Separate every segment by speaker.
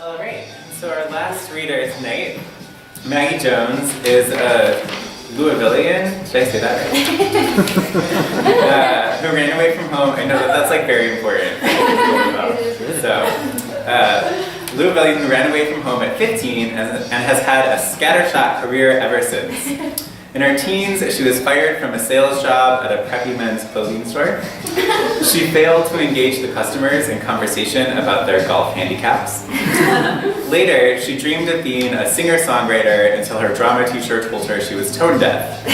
Speaker 1: All right, so our last reader tonight, Maggie Jones, is a Louisvillian, should I say that right? Who ran away from home. I know that's like very important. So, Louisvillian who ran away from home at 15 and has had a scattershot career ever since. In her teens, she was fired from a sales job at a preppy men's clothing store. She failed to engage the customers in conversation about their golf handicaps. Later, she dreamed of being a singer-songwriter until her drama teacher told her she was tone deaf.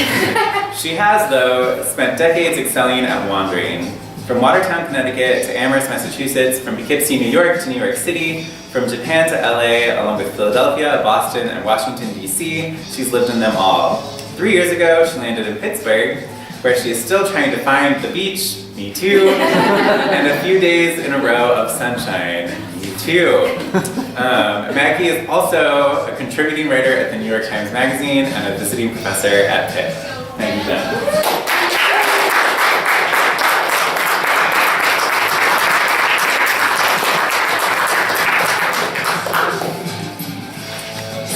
Speaker 1: She has, though, spent decades excelling at wandering. From Watertown, Connecticut to Amherst, Massachusetts, from Poughkeepsie, New York to New York City, from Japan to LA, along with Philadelphia, Boston, and Washington, D.C., she's lived in them all. 3 years ago, she landed in Pittsburgh, where she is still trying to find the beach, me too, and a few days in a row of sunshine, me too. Maggie is also a contributing writer at the New York Times Magazine and a visiting professor at Pitt. Maggie Jones.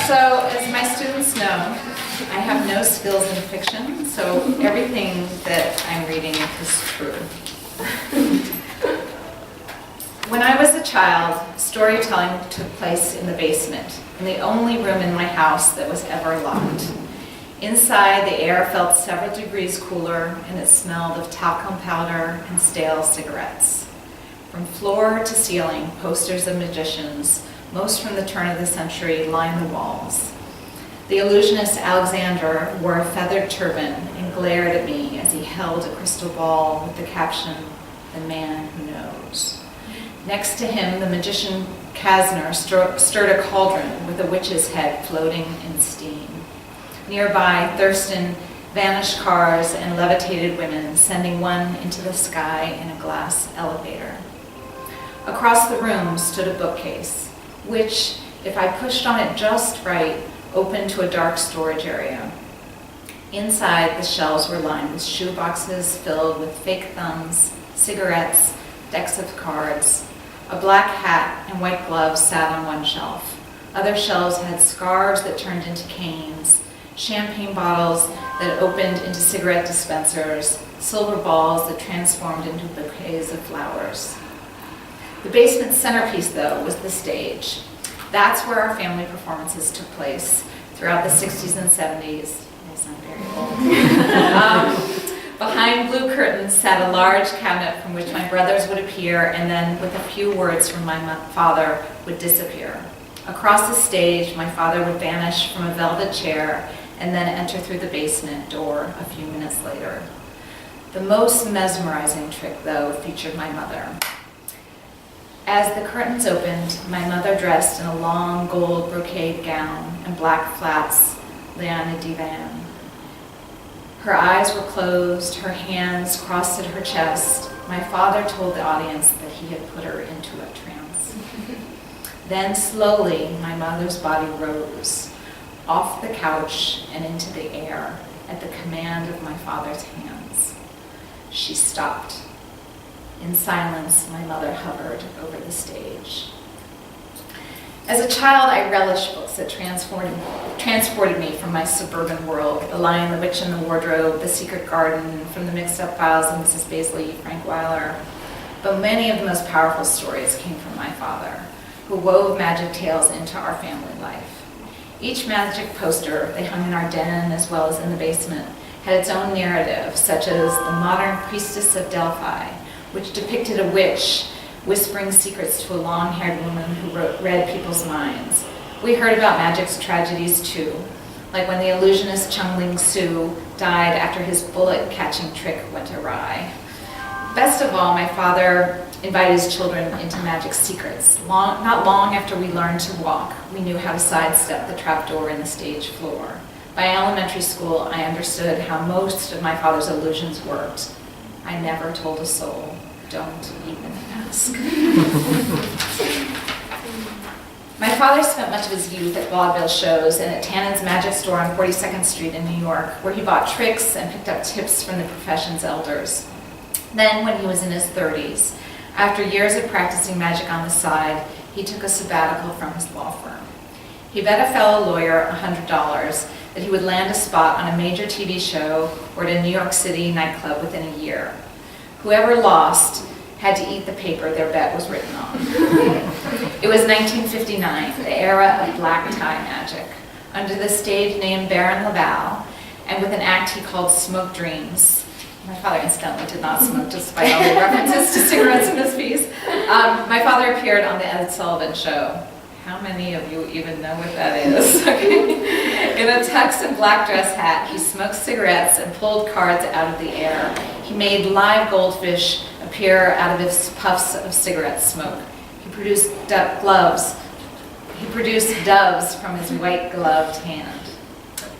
Speaker 2: So, as my students know, I have no skills in fiction, so everything that I'm reading is true. When I was a child, storytelling took place in the basement, in the only room in my house that was ever locked. Inside, the air felt several degrees cooler, and it smelled of talcum powder and stale cigarettes. From floor to ceiling, posters of magicians, most from the turn of the century, lined the walls. The illusionist Alexander wore a feathered turban and glared at me as he held a crystal ball with the caption, "The Man Who Knows." Next to him, the magician Kasner stirred a cauldron with a witch's head floating in steam. Nearby, Thurston vanished cars and levitated women, sending one into the sky in a glass elevator. Across the room stood a bookcase, which, if I pushed on it just right, opened to a dark storage area. Inside, the shelves were lined with shoe boxes filled with fake thumbs, cigarettes, decks of cards. A black hat and white gloves sat on one shelf. Other shelves had scarves that turned into canes, champagne bottles that opened into cigarette dispensers, silver balls that transformed into bouquets of flowers. The basement centerpiece, though, was the stage. That's where our family performances took place throughout the 60s and 70s. I sound very old. Behind blue curtains sat a large cabinet from which my brothers would appear and then, with a few words from my father, would disappear. Across the stage, my father would vanish from a velvet chair and then enter through the basement door a few minutes later. The most mesmerizing trick, though, featured my mother. As the curtains opened, my mother, dressed in a long gold brocade gown and black flats, lay on a divan. Her eyes were closed, her hands crossed at her chest. My father told the audience that he had put her into a trance. Then slowly, my mother's body rose, off the couch and into the air, at the command of my father's hands. She stopped. In silence, my mother hovered over the stage. As a child, I relished books that transported me from my suburban world: The Lion, the Witch, and the Wardrobe, The Secret Garden, From the Mixed Up Files of Mrs. Baisley, Frank Weiler. But many of the most powerful stories came from my father, who wove magic tales into our family life. Each magic poster they hung in our den as well as in the basement had its own narrative, such as The Modern Priestess of Delphi, which depicted a witch whispering secrets to a long-haired woman who read people's minds. We heard about magic's tragedies too, like when the illusionist Chung-Ling Soo died after his bullet-catching trick went awry. Best of all, my father invited his children into magic secrets. Not long after we learned to walk, we knew how to sidestep the trapdoor in the stage floor. By elementary school, I understood how most of my father's illusions worked. I never told a soul. Don't even ask. My father spent much of his youth at vaudeville shows and at Tannen's Magic Store on 42nd Street in New York, where he bought tricks and picked up tips from the profession's elders. Then, when he was in his 30s, after years of practicing magic on the side, he took a sabbatical from his law firm. He bet a fellow lawyer $100 that he would land a spot on a major TV show or at a New York City nightclub within a year. Whoever lost had to eat the paper their bet was written on. It was 1959, the era of black tie magic. Under the stage name Baron Laval, and with an act he called Smoke Dreams. My father incidentally did not smoke, despite all the references to cigarettes in his piece. My father appeared on the Ed Sullivan Show. How many of you even know what that is? Okay. In a tux and black dress hat, he smoked cigarettes and pulled cards out of the air. He made live goldfish appear out of his puffs of cigarette smoke. He produced doves from his white gloved hand.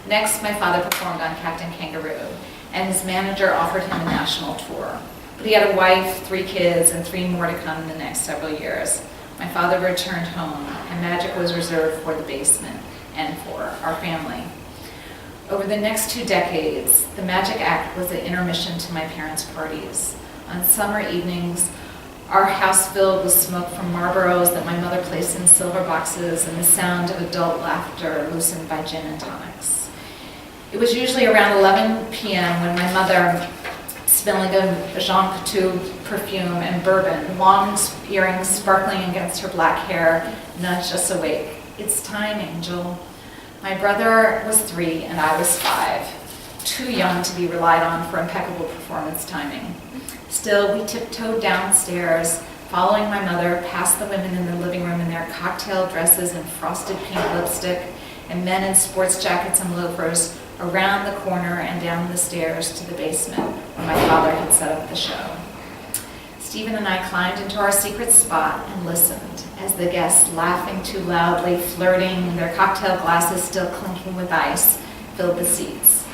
Speaker 2: Next, my father performed on Captain Kangaroo, and his manager offered him a national tour. But he had a wife, 3 kids, and 3 more to come in the next several years. My father returned home, and magic was reserved for the basement and for our family. Over the next 2 decades, the magic act was the intermission to my parents' parties. On summer evenings, our house filled with smoke from Marlboros that my mother placed in silver boxes and the sound of adult laughter loosened by gin and tonics. It was usually around 11 p.m. when my mother, smelling of Jean Coutu perfume and bourbon, long earrings sparkling against her black hair, nudged us awake. It's time, Angel. My brother was 3 and I was 5, too young to be relied on for impeccable performance timing. Still, we tiptoed downstairs, following my mother past the women in the living room in their cocktail dresses and frosted pink lipstick, and men in sports jackets and loafers, around the corner and down the stairs to the basement where my father had set up the show. Stephen and I climbed into our secret spot and listened as the guests, laughing too loudly, flirting, their cocktail glasses still clinking with ice, filled the seats.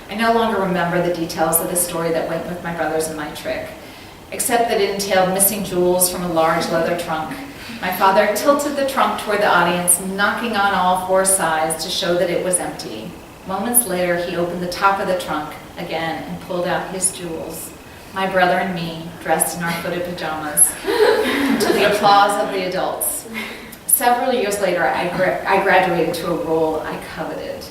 Speaker 2: I no longer remember the details of the story that went with my brothers and my trick, except that it entailed missing jewels from a large leather trunk. My father tilted the trunk toward the audience, knocking on all 4 sides to show that it was empty. Moments later, he opened the top of the trunk again and pulled out his jewels. My brother and me, dressed in our footed pajamas, to the applause of the adults. Several years later, I graduated to a role I coveted.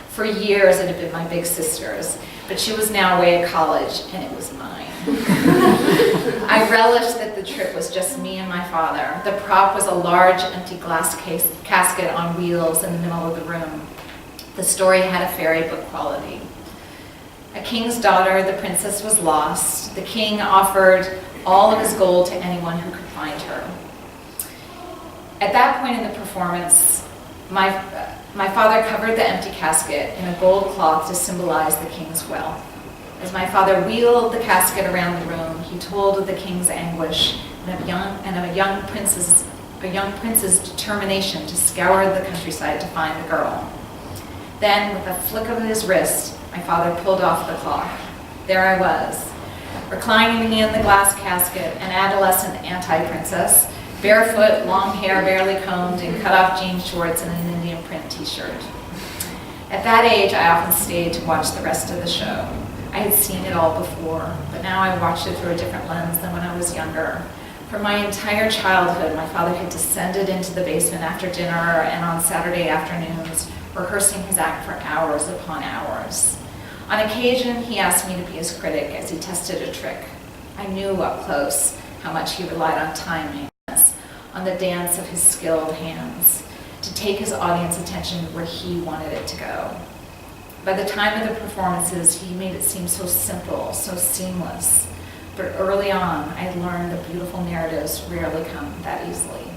Speaker 2: For years, it had been my big sister's, but she was now away at college, and it was mine. I relished that the trip was just me and my father. The prop was a large, empty glass casket on wheels in the middle of the room. The story had a fairy book quality. A king's daughter, the princess, was lost. The king offered all of his gold to anyone who could find her. At that point in the performance, my father covered the empty casket in a gold cloth to symbolize the king's wealth. As my father wheeled the casket around the room, he told of the king's anguish and of a young prince's determination to scour the countryside to find the girl. Then, with a flick of his wrist, my father pulled off the cloth. There I was, reclining in the glass casket, an adolescent anti-princess, barefoot, long hair barely combed, in cut-off jean shorts and an Indian print t-shirt. At that age, I often stayed to watch the rest of the show. I had seen it all before, but now I watched it through a different lens than when I was younger. For my entire childhood, my father had descended into the basement after dinner and on Saturday afternoons, rehearsing his act for hours upon hours. On occasion, he asked me to be his critic as he tested a trick. I knew up close how much he relied on timing, on the dance of his skilled hands, to take his audience attention where he wanted it to go. By the time of the performances, he made it seem so simple, so seamless. But early on, I had learned that beautiful narratives rarely come that easily.